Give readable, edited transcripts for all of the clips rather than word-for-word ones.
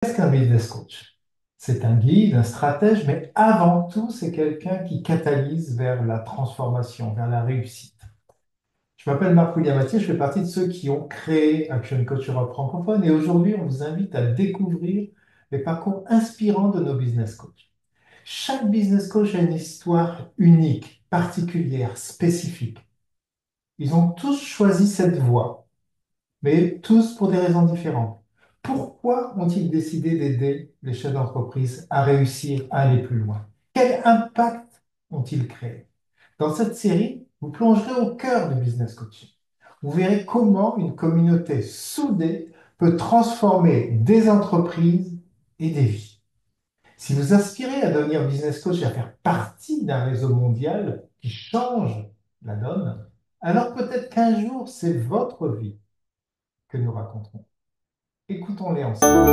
Qu'est-ce qu'un business coach? C'est un guide, un stratège, mais avant tout, c'est quelqu'un qui catalyse vers la transformation, vers la réussite. Je m'appelle Marc Williamatier, je fais partie de ceux qui ont créé Action Coach Europe francophone et aujourd'hui, on vous invite à découvrir les parcours inspirants de nos business coachs. Chaque business coach a une histoire unique, particulière, spécifique. Ils ont tous choisi cette voie, mais tous pour des raisons différentes. Pourquoi ont-ils décidé d'aider les chefs d'entreprise à réussir à aller plus loin? Quel impact ont-ils créé? Dans cette série, vous plongerez au cœur du business coaching. Vous verrez comment une communauté soudée peut transformer des entreprises et des vies. Si vous aspirez à devenir business coach et à faire partie d'un réseau mondial qui change la donne, alors peut-être qu'un jour, c'est votre vie que nous raconterons. Écoutons-les ensemble.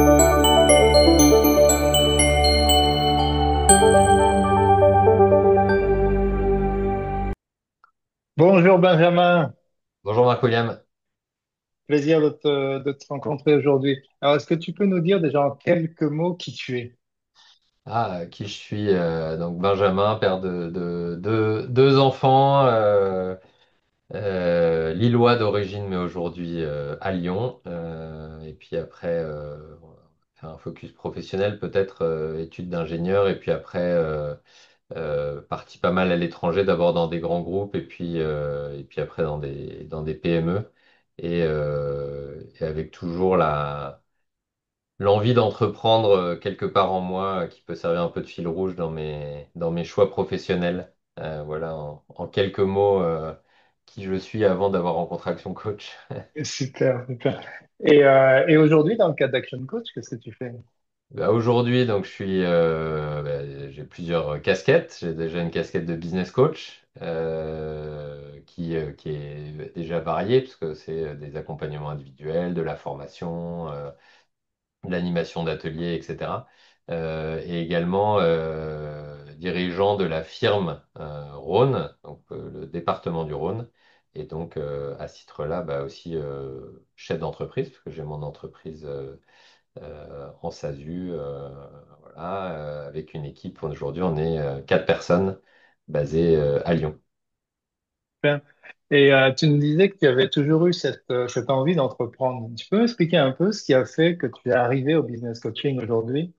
Bonjour Benjamin, Bonjour Marc-William. plaisir de te rencontrer aujourd'hui. Alors, est-ce que tu peux nous dire déjà en quelques mots qui tu es? Qui je suis? Donc Benjamin, père de deux enfants, lillois d'origine, mais aujourd'hui à Lyon. Et puis après, faire un focus professionnel, peut-être études d'ingénieur, et puis après, parti pas mal à l'étranger, d'abord dans des grands groupes, et puis après dans des PME. Et avec toujours l'envie d'entreprendre quelque part en moi qui peut servir un peu de fil rouge dans mes choix professionnels. Voilà en quelques mots qui je suis avant d'avoir rencontré Action Coach. Super, super. Et aujourd'hui, dans le cadre d'Action Coach, qu'est-ce que tu fais? Bah, aujourd'hui, donc j'ai plusieurs casquettes. J'ai déjà une casquette de business coach qui est déjà variée parce que c'est des accompagnements individuels, de la formation, de l'animation d'ateliers, etc. Et également dirigeant de la firme Rhône, donc le département du Rhône. Et donc à ce titre-là, bah, aussi chef d'entreprise, parce que j'ai mon entreprise en SASU, voilà, avec une équipe. Aujourd'hui, on est quatre personnes basées à Lyon. Super. Et tu nous disais que tu avais toujours eu cette envie d'entreprendre. Tu peux m'expliquer un peu ce qui a fait que tu es arrivé au business coaching aujourd'hui?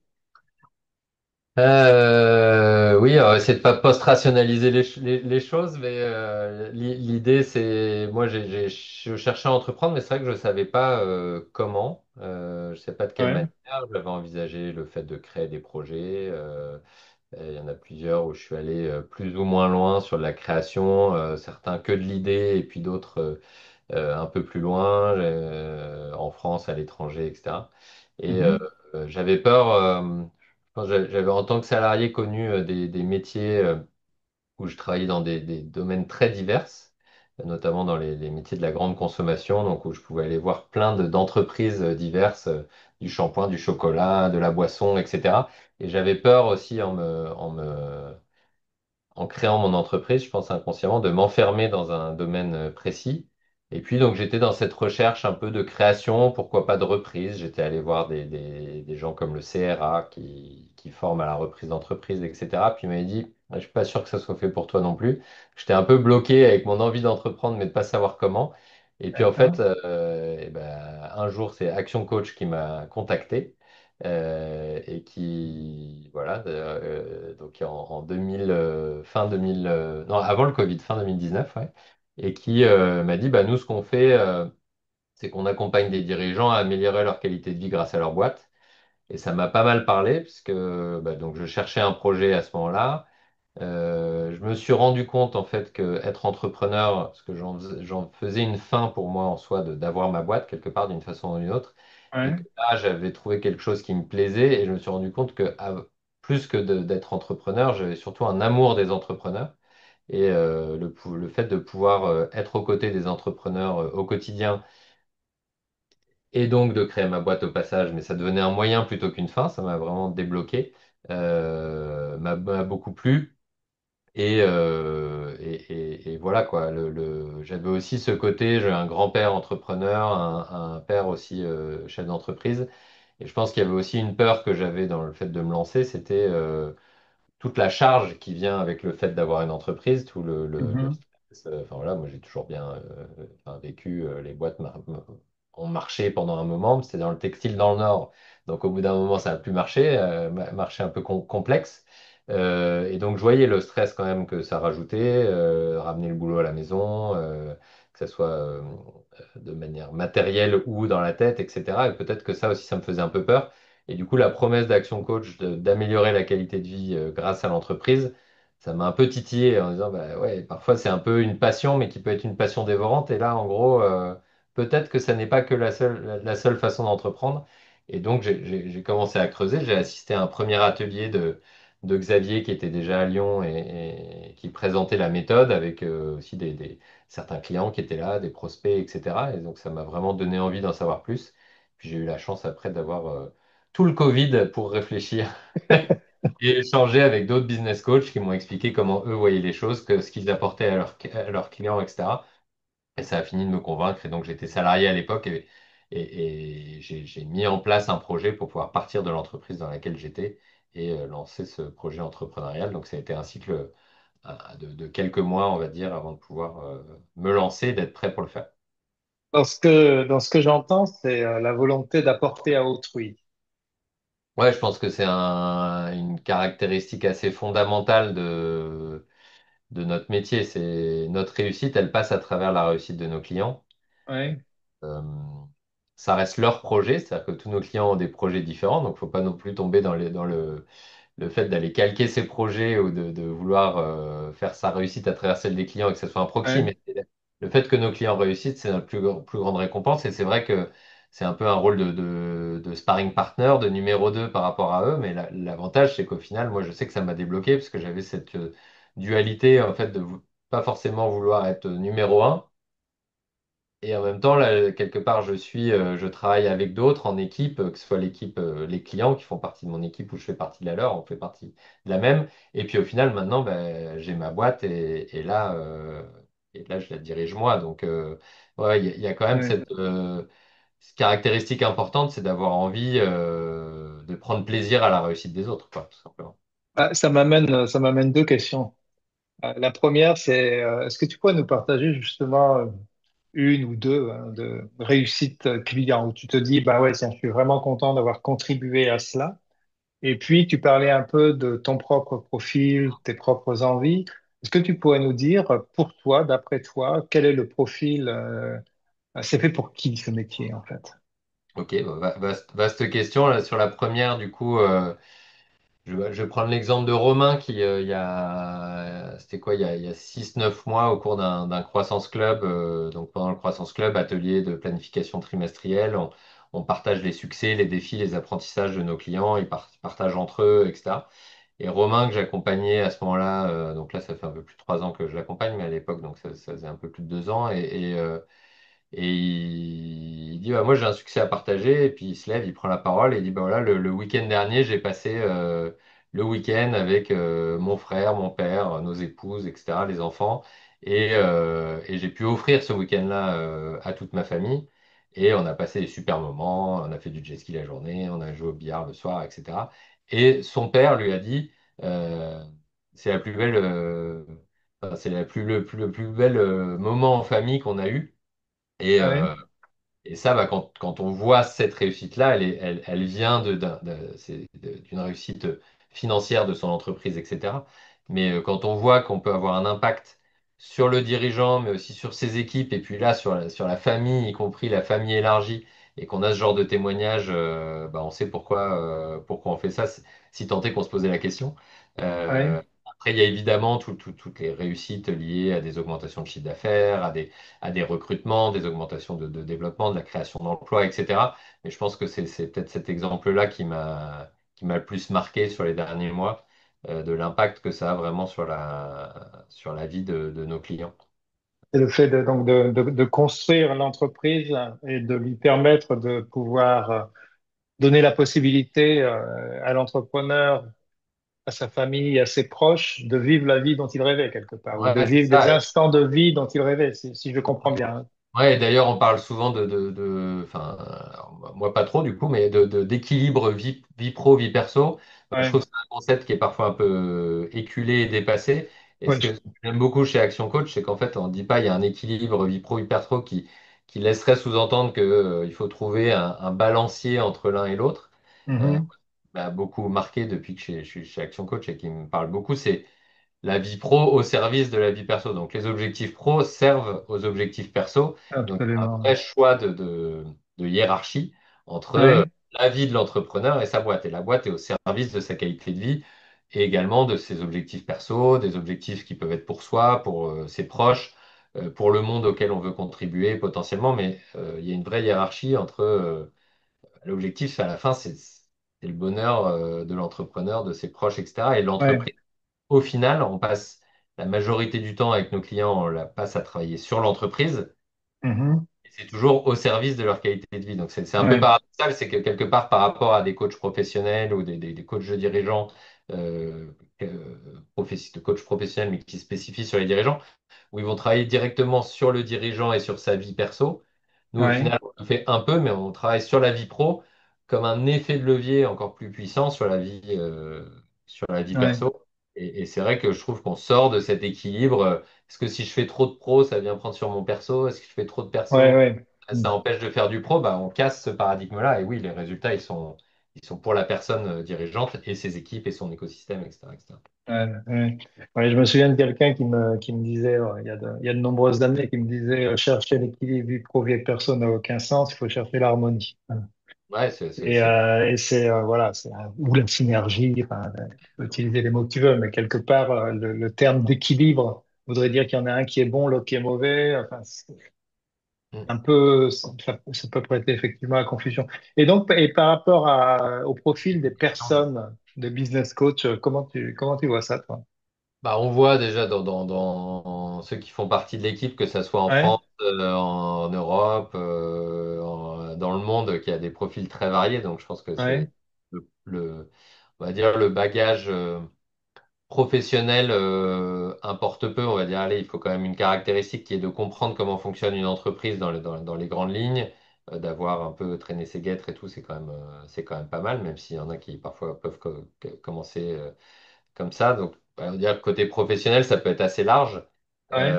Oui, alors essayer de pas post-rationaliser les choses, mais l'idée c'est, moi je cherchais à entreprendre, mais c'est vrai que je savais pas comment, je sais pas de quelle Ouais. manière. J'avais envisagé le fait de créer des projets. Il y en a plusieurs où je suis allé plus ou moins loin sur de la création, certains que de l'idée et puis d'autres un peu plus loin, en France, à l'étranger, etc. Et Mhm. j'avais peur, je pense que j'avais en tant que salarié connu des métiers où je travaillais dans des domaines très divers, notamment dans les métiers de la grande consommation, donc où je pouvais aller voir plein d'entreprises diverses, du shampoing, du chocolat, de la boisson, etc. Et j'avais peur aussi en créant mon entreprise, je pense inconsciemment, de m'enfermer dans un domaine précis. Et puis, donc, j'étais dans cette recherche un peu de création, pourquoi pas de reprise. J'étais allé voir des gens comme le CRA qui forment à la reprise d'entreprise, etc. Puis, il m'avait dit, je suis pas sûr que ça soit fait pour toi non plus. J'étais un peu bloqué avec mon envie d'entreprendre, mais de pas savoir comment. Et puis, en fait, D'accord. eh ben, un jour, c'est Action Coach qui m'a contacté et qui, voilà, donc en 2000, fin 2000, non, avant le Covid, fin 2019, ouais, et qui m'a dit, bah, nous, ce qu'on fait, c'est qu'on accompagne des dirigeants à améliorer leur qualité de vie grâce à leur boîte. Et ça m'a pas mal parlé, puisque bah, donc, je cherchais un projet à ce moment-là. Je me suis rendu compte en fait que être entrepreneur, parce que j'en faisais une fin pour moi en soi d'avoir ma boîte quelque part d'une façon ou d'une autre, et Ouais. que là j'avais trouvé quelque chose qui me plaisait et je me suis rendu compte que plus que d'être entrepreneur, j'avais surtout un amour des entrepreneurs et le fait de pouvoir être aux côtés des entrepreneurs au quotidien et donc de créer ma boîte au passage, mais ça devenait un moyen plutôt qu'une fin, ça m'a vraiment débloqué, m'a beaucoup plu. Et voilà quoi, j'avais aussi ce côté, j'ai un grand-père entrepreneur, un père aussi chef d'entreprise. Et je pense qu'il y avait aussi une peur que j'avais dans le fait de me lancer, c'était toute la charge qui vient avec le fait d'avoir une entreprise, tout le Mhm. stress. Enfin voilà, moi j'ai toujours bien enfin, vécu, les boîtes ont marché pendant un moment, c'était dans le textile dans le Nord, donc au bout d'un moment ça n'a plus marché, marché un peu complexe. Et donc je voyais le stress quand même que ça rajoutait, ramener le boulot à la maison, que ça soit de manière matérielle ou dans la tête, etc. Et peut-être que ça aussi ça me faisait un peu peur. Et du coup, la promesse d'Action Coach d'améliorer la qualité de vie grâce à l'entreprise, ça m'a un peu titillé en disant, bah ouais, parfois c'est un peu une passion, mais qui peut être une passion dévorante. Et là, en gros, peut-être que ça n'est pas que la seule façon d'entreprendre. Et donc, j'ai commencé à creuser. J'ai assisté à un premier atelier de Xavier qui était déjà à Lyon et qui présentait la méthode avec aussi certains clients qui étaient là, des prospects, etc. Et donc, ça m'a vraiment donné envie d'en savoir plus. Puis j'ai eu la chance après d'avoir tout le Covid pour réfléchir et échanger avec d'autres business coachs qui m'ont expliqué comment eux voyaient les choses, ce qu'ils apportaient à leurs clients, etc. Et ça a fini de me convaincre. Et donc j'étais salarié à l'époque et j'ai mis en place un projet pour pouvoir partir de l'entreprise dans laquelle j'étais et lancer ce projet entrepreneurial. Donc ça a été un cycle de quelques mois, on va dire, avant de pouvoir me lancer et d'être prêt pour le faire. Dans ce que j'entends, c'est la volonté d'apporter à autrui. Ouais, je pense que c'est une caractéristique assez fondamentale de notre métier. C'est notre réussite, elle passe à travers la réussite de nos clients. Oui, Euh, Ça reste leur projet, c'est-à-dire que tous nos clients ont des projets différents, donc il ne faut pas non plus tomber dans le fait d'aller calquer ses projets ou de vouloir faire sa réussite à travers celle des clients et que ce soit un proxy, oui, mais le fait que nos clients réussissent, c'est notre plus grande récompense. Et c'est vrai que c'est un peu un rôle de sparring partner, de numéro 2 par rapport à eux, mais l'avantage, c'est qu'au final, moi, je sais que ça m'a débloqué parce que j'avais cette dualité, en fait, pas forcément vouloir être numéro un. Et en même temps, là, quelque part, je travaille avec d'autres en équipe, que ce soit l'équipe, les clients qui font partie de mon équipe ou je fais partie de la leur, on fait partie de la même. Et puis au final, maintenant, ben, j'ai ma boîte et là, je la dirige moi. Donc, ouais, il y a quand même oui. cette caractéristique importante, c'est d'avoir envie de prendre plaisir à la réussite des autres, quoi, tout simplement. Ah, ça m'amène deux questions. La première, c'est est-ce que tu pourrais nous partager justement une ou deux hein, de réussites client où tu te dis, bah ouais, tiens, je suis vraiment content d'avoir contribué à cela. Et puis, tu parlais un peu de ton propre profil, tes propres envies. Est-ce que tu pourrais nous dire, pour toi, d'après toi, quel est le profil, c'est fait pour qui ce métier en fait? Ok, bah, vaste question. Là, sur la première, du coup. Je vais prendre l'exemple de Romain qui, c'était quoi, il y a 6-9 mois, au cours d'un croissance club, donc pendant le croissance club, atelier de planification trimestrielle, on partage les succès, les défis, les apprentissages de nos clients, ils partagent entre eux, etc. Et Romain, que j'accompagnais à ce moment-là, donc là, ça fait un peu plus de 3 ans que je l'accompagne, mais à l'époque, donc ça faisait un peu plus de 2 ans, et il dit, bah, moi j'ai un succès à partager, et puis il se lève, il prend la parole, et il dit, bah, voilà, le week-end dernier, j'ai passé le week-end avec mon frère, mon père, nos épouses, etc., les enfants, et j'ai pu offrir ce week-end-là à toute ma famille, et on a passé des super moments, on a fait du jet ski la journée, on a joué au billard le soir, etc. Et son père lui a dit, euh, c'est la plus belle... enfin, c'est le plus bel moment en famille qu'on a eu. Et, Ouais, euh, et ça, bah, quand on voit cette réussite-là, elle vient d'une réussite financière de son entreprise, etc. Mais quand on voit qu'on peut avoir un impact sur le dirigeant, mais aussi sur ses équipes, et puis là, sur la famille, y compris la famille élargie, et qu'on a ce genre de témoignage, bah, on sait pourquoi on fait ça, si tant est qu'on se posait la question. ouais, Après, il y a évidemment toutes les réussites liées à des augmentations de chiffre d'affaires, à des recrutements, des augmentations de développement, de la création d'emplois, etc. Mais je pense que c'est peut-être cet exemple-là qui m'a le plus marqué sur les derniers mois, de l'impact que ça a vraiment sur la vie de nos clients. c'est le fait de construire l'entreprise et de lui permettre de pouvoir donner la possibilité à l'entrepreneur, à sa famille, à ses proches, de vivre la vie dont il rêvait quelque part, ou Ouais, de c'est vivre des ça. instants de vie dont il rêvait, si je comprends bien. Ouais, et d'ailleurs, on parle souvent enfin, moi pas trop du coup, mais d'équilibre vie pro, vie perso. Je Ouais, trouve que c'est un concept qui est parfois un peu éculé et dépassé. Et ouais, ce que j'aime beaucoup chez Action Coach, c'est qu'en fait, on ne dit pas il y a un équilibre vie pro, vie perso qui laisserait sous-entendre que, il faut trouver un balancier entre l'un et l'autre. Euh, mhm. M'a beaucoup marqué depuis que je suis chez Action Coach et qui me parle beaucoup, c'est la vie pro au service de la vie perso. Donc les objectifs pro servent aux objectifs perso. Donc il y a un vrai Absolument. choix de hiérarchie entre Ouais, la vie de l'entrepreneur et sa boîte. Et la boîte est au service de sa qualité de vie et également de ses objectifs perso, des objectifs qui peuvent être pour soi, pour ses proches, pour le monde auquel on veut contribuer potentiellement. Mais il y a une vraie hiérarchie entre l'objectif à la fin, c'est le bonheur de l'entrepreneur, de ses proches, etc. Et ouais, l'entreprise au final, on passe la majorité du temps avec nos clients, on la passe à travailler sur l'entreprise mhm. et c'est toujours au service de leur qualité de vie. Donc c'est un peu Ouais, paradoxal, c'est que quelque part par rapport à des coachs professionnels ou des coachs de dirigeants, de coachs professionnels mais qui se spécifient sur les dirigeants, où ils vont travailler directement sur le dirigeant et sur sa vie perso. Nous, au ouais, final, on le fait un peu, mais on travaille sur la vie pro comme un effet de levier encore plus puissant sur la vie ouais, perso. Et c'est vrai que je trouve qu'on sort de cet équilibre. Est-ce que si je fais trop de pro, ça vient prendre sur mon perso? Est-ce que je fais trop de ouais, perso, ouais. ça Mm. empêche de faire du pro? Bah, on casse ce paradigme-là. Et oui, les résultats, ils sont pour la personne dirigeante et ses équipes et son écosystème, etc., etc. Ouais, ouais. Ouais, je me souviens de quelqu'un qui me disait, il y a de nombreuses années, qui me disait, chercher l'équilibre vie pro, vie perso n'a aucun sens, il faut chercher l'harmonie. Voilà. Ouais, Et c'est, voilà, c'est, ou la synergie, enfin, tu peux utiliser les mots que tu veux, mais quelque part, le terme d'équilibre voudrait dire qu'il y en a un qui est bon, l'autre qui est mauvais. Enfin, c'est Mm. un peu, ça peut prêter effectivement à confusion. Et donc, et par rapport au profil des personnes de business coach, comment tu vois ça, toi? Bah, on voit déjà dans ceux qui font partie de l'équipe, que ce soit en Ouais, France, en Europe, dans le monde, qu'il y a des profils très variés. Donc je pense que ouais, c'est on va dire le bagage professionnel importe peu. On va dire, allez, il faut quand même une caractéristique qui est de comprendre comment fonctionne une entreprise dans les grandes lignes, d'avoir un peu traîné ses guêtres et tout, c'est quand même pas mal, même s'il y en a qui parfois peuvent commencer comme ça. Donc, on va dire que côté professionnel, ça peut être assez large. ouais,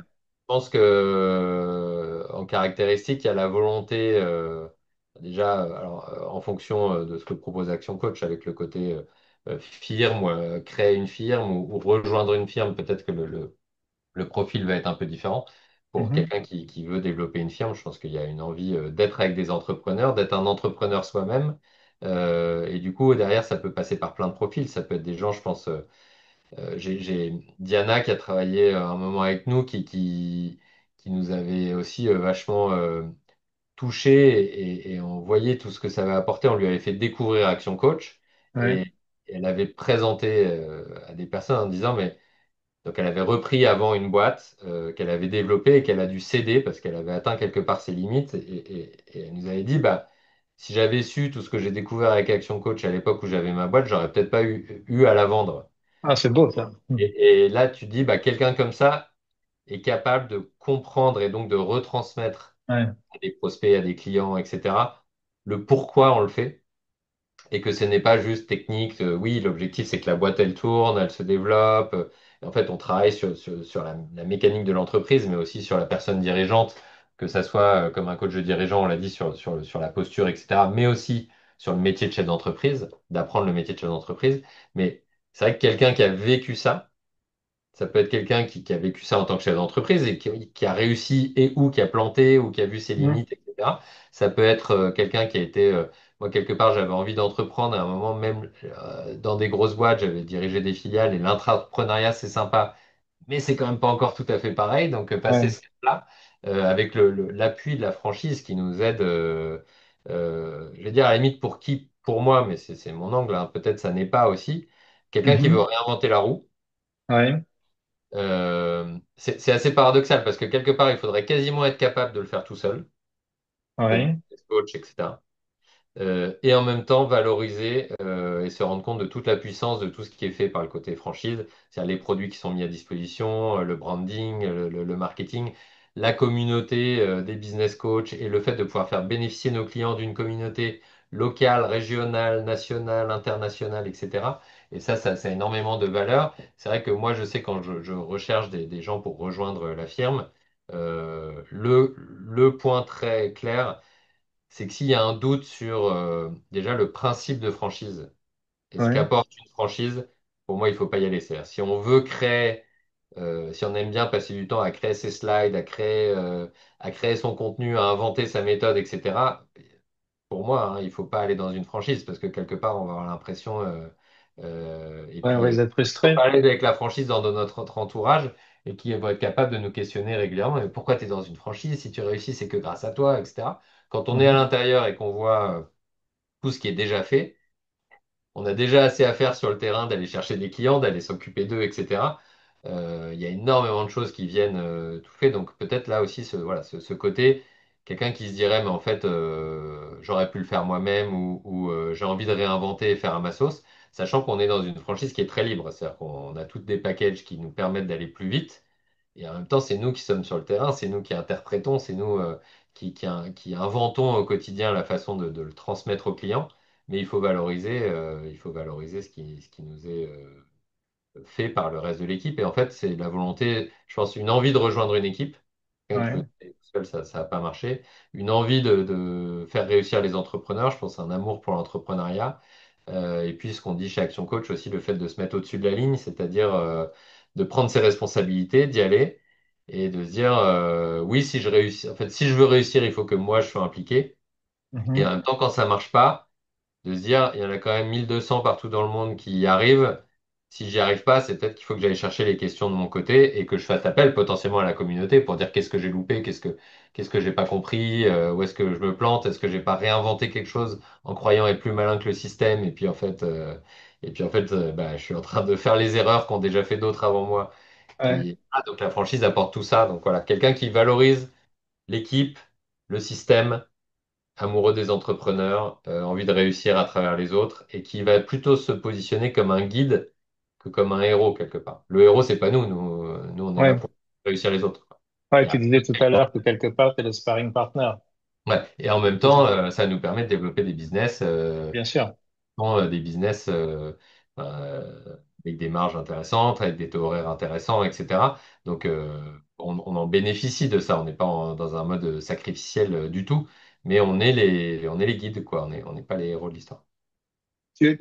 Je pense que en caractéristique, il y a la volonté, déjà, alors, en fonction de ce que propose Action Coach, avec le côté firme, créer une firme ou rejoindre une firme, peut-être que le profil va être un peu différent. Pour mhm, quelqu'un qui veut développer une firme, je pense qu'il y a une envie d'être avec des entrepreneurs, d'être un entrepreneur soi-même. Et du coup, derrière, ça peut passer par plein de profils. Ça peut être des gens, je pense. J'ai Diana qui a travaillé un moment avec nous, qui nous avait aussi vachement touché et on voyait tout ce que ça avait apporté. On lui avait fait découvrir Action Coach ouais, et elle avait présenté à des personnes en disant, mais donc elle avait repris avant une boîte qu'elle avait développée et qu'elle a dû céder parce qu'elle avait atteint quelque part ses limites et elle nous avait dit, bah, si j'avais su tout ce que j'ai découvert avec Action Coach à l'époque où j'avais ma boîte, j'aurais peut-être pas eu à la vendre. ah, c'est beau, ça. Mhm. Et là, tu te dis, bah, quelqu'un comme ça est capable de comprendre et donc de retransmettre Ouais, à des prospects, à des clients, etc., le pourquoi on le fait et que ce n'est pas juste technique. Oui, l'objectif, c'est que la boîte, elle tourne, elle se développe. Et en fait, on travaille sur la mécanique de l'entreprise, mais aussi sur la personne dirigeante, que ça soit comme un coach de dirigeant, on l'a dit, sur la posture, etc., mais aussi sur le métier de chef d'entreprise, d'apprendre le métier de chef d'entreprise. Mais c'est vrai que quelqu'un qui a vécu ça peut être quelqu'un qui a vécu ça en tant que chef d'entreprise et qui a réussi et ou qui a planté ou qui a vu ses mhm, limites, etc. Ça peut être quelqu'un qui a été... moi, quelque part, j'avais envie d'entreprendre à un moment, même dans des grosses boîtes, j'avais dirigé des filiales et l'intrapreneuriat, c'est sympa, mais c'est quand même pas encore tout à fait pareil. Donc, passer ouais, ce cap-là, avec l'appui de la franchise qui nous aide, je vais dire à la limite pour moi, mais c'est mon angle, hein, peut-être ça n'est pas aussi, quelqu'un qui veut mhm, réinventer la roue. ouais, C'est assez paradoxal parce que quelque part, il faudrait quasiment être capable de le faire tout seul, d'être ouais, coach, etc. Et en même temps, valoriser et se rendre compte de toute la puissance de tout ce qui est fait par le côté franchise, c'est-à-dire les produits qui sont mis à disposition, le branding, le marketing, la communauté des business coachs et le fait de pouvoir faire bénéficier nos clients d'une communauté locale, régionale, nationale, internationale, etc. Et ça a énormément de valeur. C'est vrai que moi, je sais quand je recherche des gens pour rejoindre la firme, le point très clair, c'est que s'il y a un doute sur déjà le principe de franchise et ce Ouais, qu'apporte une franchise, pour moi, il ne faut pas y aller. C'est-à-dire, si on veut créer, si on aime bien passer du temps à créer ses slides, à créer son contenu, à inventer sa méthode, etc., pour moi, hein, il ne faut pas aller dans une franchise parce que quelque part, on va avoir l'impression. Et ouais, on puis, risque d'être il faut frustré. parler avec la franchise dans notre entourage et qui vont être capables de nous questionner régulièrement. Mais pourquoi tu es dans une franchise? Si tu réussis, c'est que grâce à toi, etc. Quand on est à Mhm, l'intérieur et qu'on voit tout ce qui est déjà fait, on a déjà assez à faire sur le terrain d'aller chercher des clients, d'aller s'occuper d'eux, etc. Il y a énormément de choses qui viennent tout fait. Donc peut-être là aussi voilà, ce côté, quelqu'un qui se dirait, mais en fait, j'aurais pu le faire moi-même ou j'ai envie de réinventer et faire à ma sauce, sachant qu'on est dans une franchise qui est très libre. C'est-à-dire qu'on a toutes des packages qui nous permettent d'aller plus vite. Et en même temps, c'est nous qui sommes sur le terrain, c'est nous qui interprétons, c'est nous qui inventons au quotidien la façon de le transmettre aux clients. Mais il faut valoriser ce qui nous est fait par le reste de l'équipe. Et en fait, c'est la volonté, je pense, une envie de rejoindre une équipe. Quelqu'un qui veut ouais. aller tout seul, ça n'a pas marché. Une envie de faire réussir les entrepreneurs, je pense, un amour pour l'entrepreneuriat. Et puis, ce qu'on dit chez Action Coach aussi, le fait de se mettre au-dessus de la ligne, c'est-à-dire de prendre ses responsabilités, d'y aller et de se dire, oui, si je réussis, en fait, si je veux réussir, il faut que moi, je sois impliqué. Et en Mhm. même temps, quand ça marche pas, de se dire, il y en a quand même 1200 partout dans le monde qui y arrivent. Si j'y arrive pas, c'est peut-être qu'il faut que j'aille chercher les questions de mon côté et que je fasse appel potentiellement à la communauté pour dire qu'est-ce que j'ai loupé, qu'est-ce que j'ai pas compris, où est-ce que je me plante, est-ce que j'ai pas réinventé quelque chose en croyant être plus malin que le système bah, je suis en train de faire les erreurs qu'ont déjà fait d'autres avant moi. Ouais, Donc la franchise apporte tout ça. Donc voilà, quelqu'un qui valorise l'équipe, le système amoureux des entrepreneurs, envie de réussir à travers les autres, et qui va plutôt se positionner comme un guide que comme un héros quelque part. Le héros, c'est pas nous, nous on est là ouais. pour réussir les autres, quoi. Ouais, Et, tu disais tout à l'heure que quelque part, tu es le sparring partner. ouais. Et en même C'est temps, ça. ça nous permet de développer des business, Bien sûr. des business avec des marges intéressantes, avec des taux horaires intéressants, etc. Donc, on en bénéficie de ça. On n'est pas dans un mode sacrificiel du tout, mais on est les guides, quoi. On n'est pas les héros de l'histoire.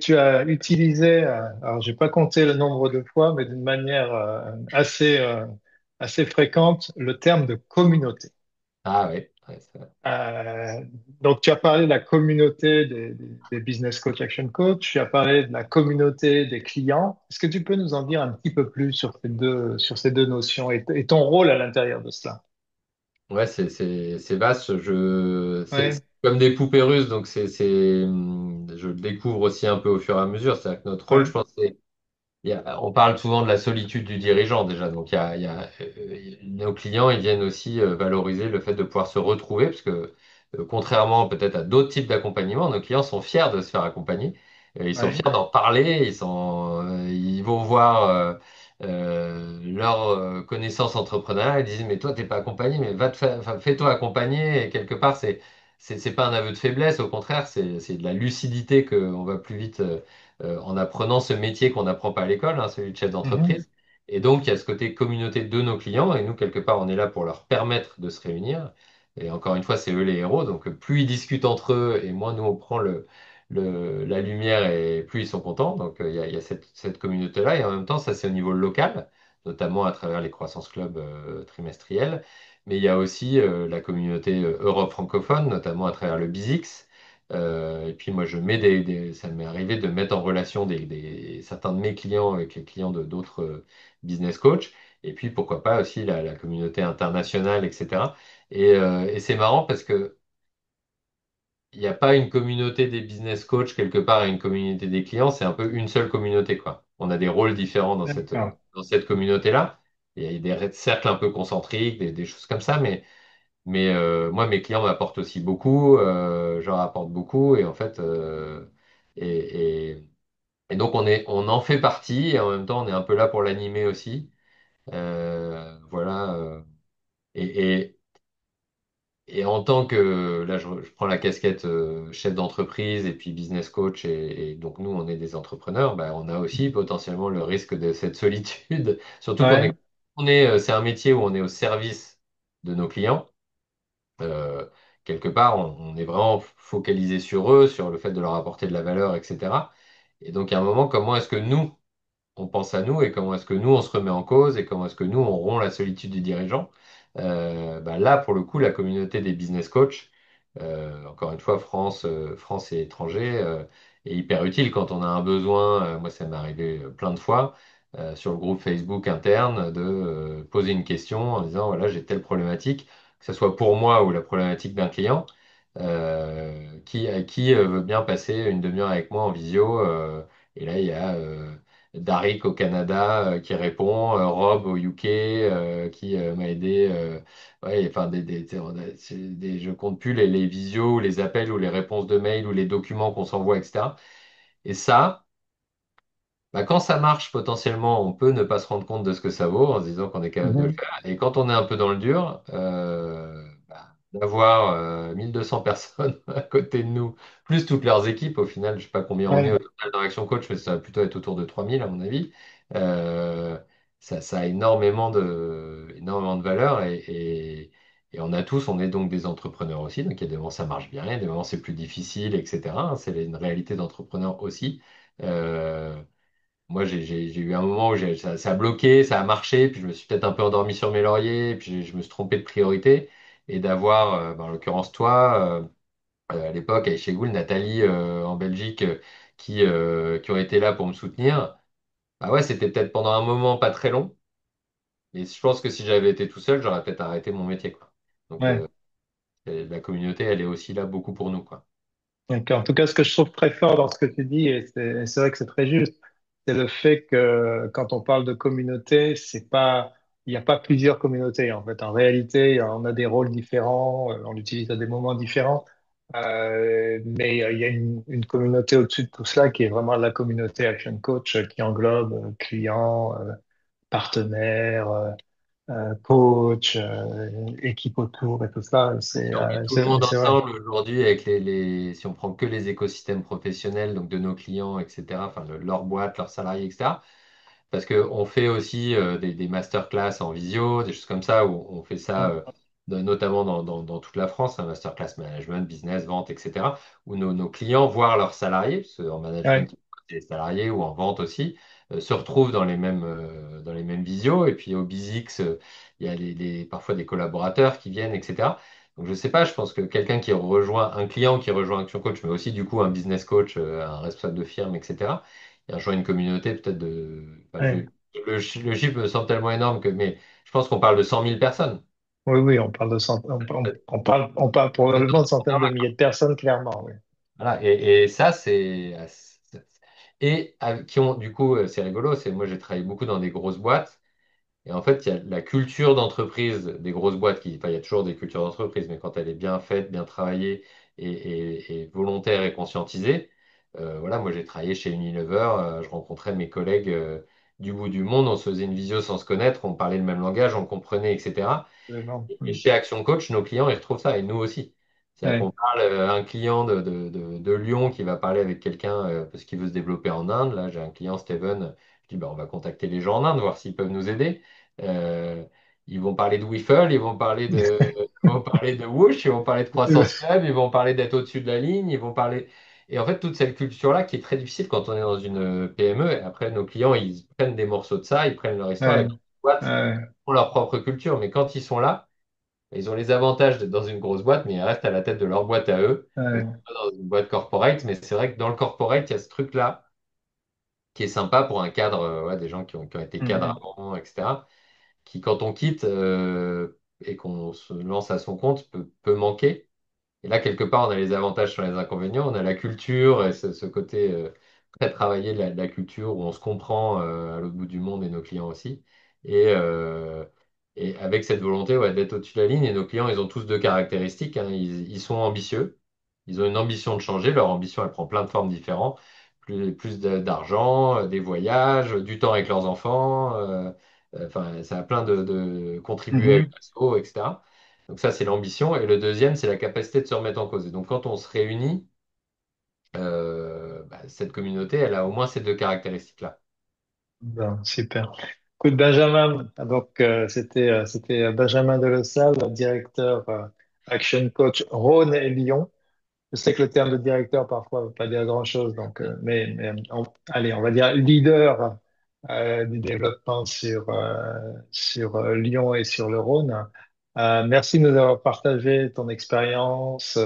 Tu as utilisé, alors j'ai pas compté le nombre de fois, mais d'une manière assez fréquente, le terme de communauté. Ah ouais, ouais, Euh, donc, tu as parlé de la communauté des business coach, action coach. Tu as parlé de la communauté des clients. Est-ce que tu peux nous en dire un petit peu plus sur ces deux notions et ton rôle à l'intérieur de cela? ouais, c'est vaste. C'est Ouais, comme des poupées russes, donc je le découvre aussi un peu au fur et à mesure. C'est-à-dire que notre rôle, je ouais, pense, on parle souvent de la solitude du dirigeant déjà. Donc, nos clients, ils viennent aussi valoriser le fait de pouvoir se retrouver, parce que contrairement peut-être à d'autres types d'accompagnement, nos clients sont fiers de se faire accompagner. Ils sont ouais. fiers d'en parler. Ils vont voir leur connaissance entrepreneuriale. Ils disent, mais toi, t'es pas accompagné, mais va te faire, enfin, fais-toi accompagner. Et quelque part, c'est pas un aveu de faiblesse. Au contraire, c'est de la lucidité qu'on va plus vite. En apprenant ce métier qu'on n'apprend pas à l'école, hein, celui de chef Mhm, d'entreprise. Et donc, il y a ce côté communauté de nos clients, et nous, quelque part, on est là pour leur permettre de se réunir. Et encore une fois, c'est eux les héros, donc plus ils discutent entre eux, et moins nous, on prend la lumière, et plus ils sont contents. Donc, il y a cette communauté-là, et en même temps, ça, c'est au niveau local, notamment à travers les croissance clubs trimestriels. Mais il y a aussi la communauté Europe francophone, notamment à travers le BISX. Et puis moi, ça m'est arrivé de mettre en relation certains de mes clients avec les clients de d'autres business coach. Et puis pourquoi pas aussi la communauté internationale, etc. Et c'est marrant parce que il n'y a pas une communauté des business coach quelque part et une communauté des clients, c'est un peu une seule communauté, quoi. On a des rôles différents d'accord. dans cette communauté-là. Il y a des cercles un peu concentriques, des choses comme ça, mais moi, mes clients m'apportent aussi beaucoup, je leur apporte beaucoup, et en fait, et, et- et donc on en fait partie, et en même temps, on est un peu là pour l'animer aussi. Voilà. Et, et en tant que, là, je prends la casquette chef d'entreprise et puis business coach, et donc nous, on est des entrepreneurs, bah, on a aussi potentiellement le risque de cette solitude, surtout Ouais. c'est un métier où on est au service de nos clients. Euh, Quelque part, on est vraiment focalisé sur eux, sur le fait de leur apporter de la valeur, etc. Et donc, à un moment, comment est-ce que nous, on pense à nous et comment est-ce que nous, on se remet en cause et comment est-ce que nous, on rompt la solitude du dirigeant. Bah là, pour le coup, la communauté des business coachs, encore une fois, France et étrangers, est hyper utile quand on a un besoin. Moi, ça m'est arrivé plein de fois sur le groupe Facebook interne de poser une question en disant, voilà, j'ai telle problématique, que ce soit pour moi ou la problématique d'un client. Qui veut bien passer une demi-heure avec moi en visio. Et là, il y a Darik au Canada qui répond, Rob au UK qui m'a aidé. Ouais, enfin, je compte plus les visios, ou les appels, ou les réponses de mail, ou les documents qu'on s'envoie, etc. Et ça, bah, quand ça marche, potentiellement, on peut ne pas se rendre compte de ce que ça vaut en se disant qu'on est capable de le Mhm. faire. Et quand on est un peu dans le dur, bah, d'avoir 1200 personnes à côté de nous, plus toutes leurs équipes, au final, je ne sais pas combien on est au Ouais. total dans Action Coach, mais ça va plutôt être autour de 3000 à mon avis. Euh, Ça a énormément de valeur et on a tous, on est donc des entrepreneurs aussi. Donc il y a des moments ça marche bien, il y a des moments c'est plus difficile, etc. C'est une réalité d'entrepreneur aussi. Euh, Moi, j'ai eu un moment où ça a bloqué, ça a marché, puis je me suis peut-être un peu endormi sur mes lauriers, puis je me suis trompé de priorité. Et d'avoir, bah, en l'occurrence toi, à l'époque, avec chez Goul, Nathalie en Belgique, qui ont été là pour me soutenir, bah ouais, c'était peut-être pendant un moment pas très long, mais je pense que si j'avais été tout seul, j'aurais peut-être arrêté mon métier, quoi. Donc Ouais. la communauté, elle est aussi là beaucoup pour nous, quoi. Donc, en tout cas, ce que je trouve très fort dans ce que tu dis, et c'est vrai que c'est très juste, c'est le fait que quand on parle de communauté, c'est pas, il n'y a pas plusieurs communautés. En fait, en réalité, on a des rôles différents, on l'utilise à des moments différents, mais il y a une communauté au-dessus de tout cela qui est vraiment la communauté Action Coach qui englobe clients, partenaires, coach, équipe autour et tout ça. Si on met tout le monde C'est vrai. ensemble aujourd'hui, avec si on prend que les écosystèmes professionnels, donc de nos clients, etc., enfin leur boîte, leurs salariés, etc., parce qu'on fait aussi des masterclass en visio, des choses comme ça, où on fait ça notamment dans toute la France, un masterclass management, business, vente, etc., où nos clients, voire leurs salariés, parce qu'en management, Ouais, les salariés ou en vente aussi, se retrouvent dans les mêmes visios. Et puis au BizX, il y a parfois des collaborateurs qui viennent, etc. Donc je sais pas, je pense que quelqu'un qui rejoint un client qui rejoint Action Coach, mais aussi du coup un business coach, un responsable de firme, etc. Et rejoint une communauté peut-être de. Enfin, ouais. le chiffre me semble tellement énorme mais je pense qu'on parle de 100 000 personnes. Oui, oui, on parle de on parle probablement de centaines de Voilà, milliers de personnes, clairement, oui. voilà. Et ça, et qui ont, du coup, c'est rigolo, moi j'ai travaillé beaucoup dans des grosses boîtes. Et en fait, il y a la culture d'entreprise des grosses boîtes enfin, il y a toujours des cultures d'entreprise, mais quand elle est bien faite, bien travaillée et volontaire et conscientisée, voilà, moi j'ai travaillé chez Unilever, je rencontrais mes collègues du bout du monde, on se faisait une visio sans se connaître, on parlait le même langage, on comprenait, etc. Vraiment. Et chez Action Coach, nos clients, ils retrouvent ça, et nous aussi. C'est-à-dire qu'on Ouais, parle, un client de Lyon qui va parler avec quelqu'un parce qu'il veut se développer en Inde. Là, j'ai un client, Steven, je dis, bah, on va contacter les gens en Inde, voir s'ils peuvent nous aider. Euh, Ils vont parler de Wiffle, ils vont parler de Whoosh, ils vont parler de croissance web, ils vont parler d'être au-dessus de la ligne, ils vont parler... Et en fait, toute cette culture-là qui est très difficile quand on est dans une PME, et après, nos clients, ils prennent des morceaux de ça, ils prennent leur histoire, et ouais, les boîtes ouais, ont leur propre culture. Mais quand ils sont là, ils ont les avantages d'être dans une grosse boîte, mais ils restent à la tête de leur boîte à eux. Donc, ouais. pas dans une boîte corporate, mais c'est vrai que dans le corporate, il y a ce truc-là qui est sympa pour un cadre, ouais, des gens qui ont été cadres Mhm. avant, etc., qui, quand on quitte et qu'on se lance à son compte, peut manquer. Et là, quelque part, on a les avantages sur les inconvénients. On a la culture et ce côté très travaillé de la culture où on se comprend à l'autre bout du monde et nos clients aussi. Et, euh, et avec cette volonté, ouais, d'être au-dessus de la ligne. Et nos clients, ils ont tous deux caractéristiques, hein. Ils sont ambitieux. Ils ont une ambition de changer. Leur ambition, elle prend plein de formes différentes. Plus d'argent, des voyages, du temps avec leurs enfants, Enfin, ça a plein de contribuer à une Mhm. asso, etc. Donc ça, c'est l'ambition. Et le deuxième, c'est la capacité de se remettre en cause. Et donc quand on se réunit, cette communauté, elle a au moins ces deux caractéristiques-là. Bon, super. Écoute, Benjamin, donc c'était Benjamin Delessal, directeur Action Coach Rhône et Lyon. Je sais que le terme de directeur parfois ne veut pas dire grand-chose, donc allez, on va dire leader du développement sur Lyon et sur le Rhône. Merci de nous avoir partagé ton expérience,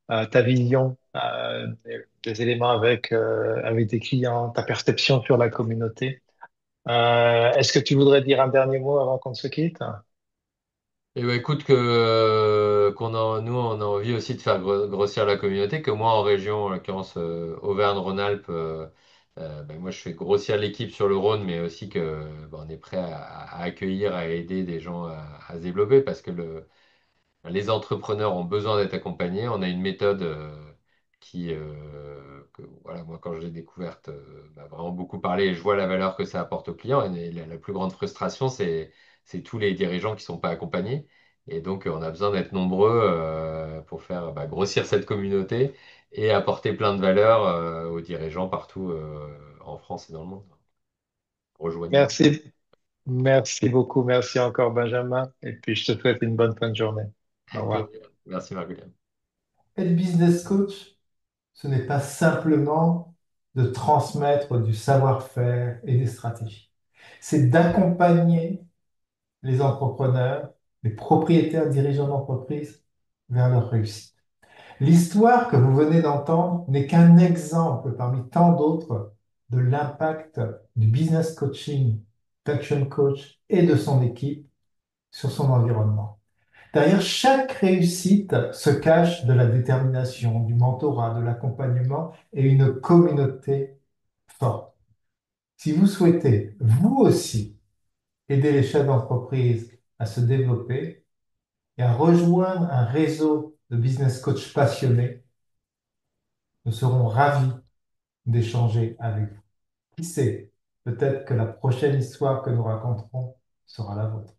ta vision, des éléments avec tes clients, ta perception sur la communauté. Est-ce que tu voudrais dire un dernier mot avant qu'on se quitte? Et ben écoute nous on a envie aussi de faire grossir la communauté, que moi en région, en l'occurrence Auvergne-Rhône-Alpes, moi je fais grossir l'équipe sur le Rhône, mais aussi que on est prêt à accueillir, à aider des gens à se développer parce que les entrepreneurs ont besoin d'être accompagnés. On a une méthode voilà, moi, quand je l'ai découverte, m'a vraiment beaucoup parlé et je vois la valeur que ça apporte aux clients. Et la plus grande frustration, c'est tous les dirigeants qui ne sont pas accompagnés. Et donc, on a besoin d'être nombreux pour faire grossir cette communauté et apporter plein de valeur aux dirigeants partout en France et dans le monde. Rejoignez-nous. Merci, merci beaucoup, merci encore Benjamin, et puis je te souhaite une bonne fin de journée. Au Avec revoir. plaisir. Merci, marc. Être business coach, ce n'est pas simplement de transmettre du savoir-faire et des stratégies. C'est d'accompagner les entrepreneurs, les propriétaires, dirigeants d'entreprise vers leur réussite. L'histoire que vous venez d'entendre n'est qu'un exemple parmi tant d'autres de l'impact du business coaching, d'Action Coach et de son équipe sur son environnement. Derrière chaque réussite se cache de la détermination, du mentorat, de l'accompagnement et une communauté forte. Si vous souhaitez, vous aussi, aider les chefs d'entreprise à se développer et à rejoindre un réseau de business coach passionnés, nous serons ravis d'échanger avec vous. Qui sait, peut-être que la prochaine histoire que nous raconterons sera la vôtre.